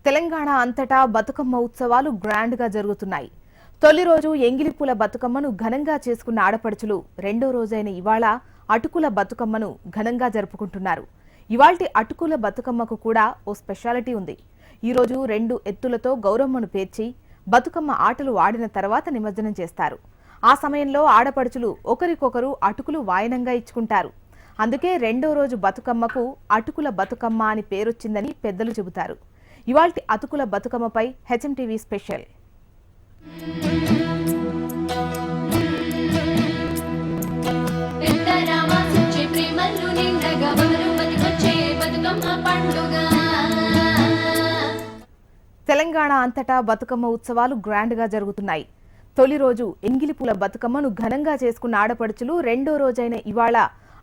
తెలంగాణ అంతటా బతుకమ్మ ఉత్సవాలు గ్రాండ్ గా జరుగుతున్నాయి. తొలి రోజు ఎంగిలిపూల బతుకమ్మను ఘనంగా చేసుకున్న ఆడపడుచులు రెండో రోజైన ఇవాళ అటుకుల బతుకమ్మను ఘనంగా జరుపుకుంటున్నారు. ఇవాల్టి అటుకుల బతుకమ్మకు కూడా ఓ స్పెషాలిటీ ఉంది. ఈ రోజు 2 ఎత్తులతో గౌరమ్మను పేర్చి బతుకమ్మ ఆటలు ఆడిన తర్వాత నిమజ్జనం చేస్తారు. ఆ సమయంలో ఆడపడుచులు ఒకరికొకరు అటుకులు వాయనంగా ఇచ్చుకుంటారు. అందుకే రెండో రోజు బతుకమ్మకు అటుకుల బతుకమ్మ అని పేరొచ్చిందని పెద్దలు చెబుతారు. ఇవాల్టి అటుకుల బతుకమ్మపై హెచ్ఎంటీవీ స్పెషల్. తెలంగాణ అంతటా బతుకమ్మ ఉత్సవాలు గ్రాండ్ గా జరుగుతున్నాయి. తొలి రోజు ఎంగిలిపూల బతుకమ్మను ఘనంగా చేసుకున్న ఆడపడుచులు రెండో రోజైన ఇవాళ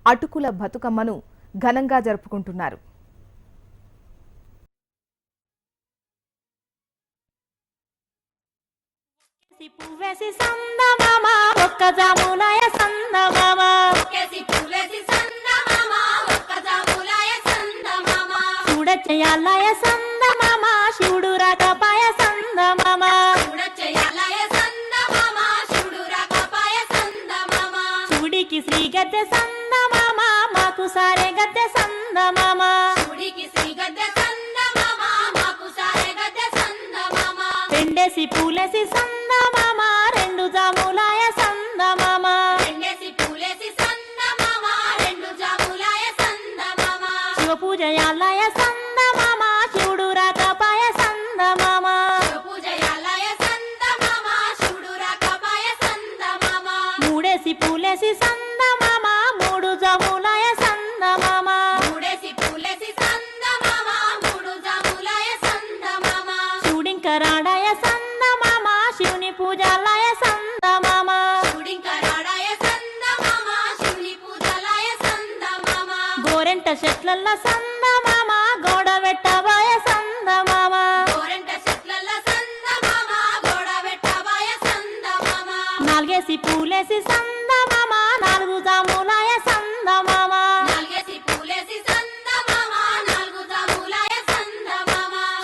అటుకుల బతుకమ్మను ఘనంగా జరుపుకుంటున్నారు. పువ్వేసి సందమామ ఒక్క జాములాయ సందమామ చూడచ్చయాలయ సందమామ శివుడు రాకపాయ సందమామ శివుడికి శ్రీ గద్దె సందమామ మాకు సారే గద్దె సందమామ రెండేసి పూలేసి సందమామ రెండు జాములాయ సందమామ శివ పూజయాలయ సందమామ శివుడు రాకపాయ సందమామ మూడేసి పూలేసి సందమామ మూడు జాములాయ సందమామ శివుడింకరాడాయ సందమామ శివుని పూజాలయ సందమామ గోరెంట చెట్లల్ల సందమామ గోడవెట్టబాయ సందమామ నాలుగేసి పూలేసి సందమామ నాలుగు జాములాయ సందమామ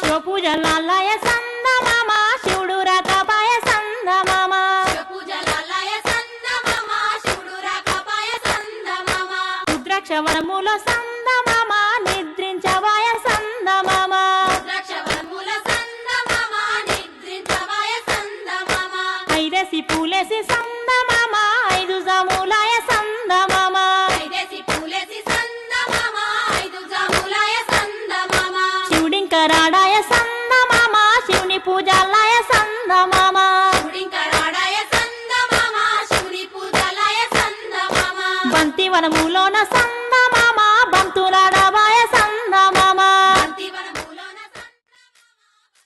శివ పూజలాలయ సందమామ శివుడు రాకపాయ సందమామ రుద్రాక్ష వరముల సందమామ నిద్రించవాయ సందమామ ఐదేసి పూలేసి సందమామ ఐదు జాములాయ సందమామ శివుడింకరాడాయ సందమామ శివుని పూజాలయ సందమామ బంతి వనములోన సంద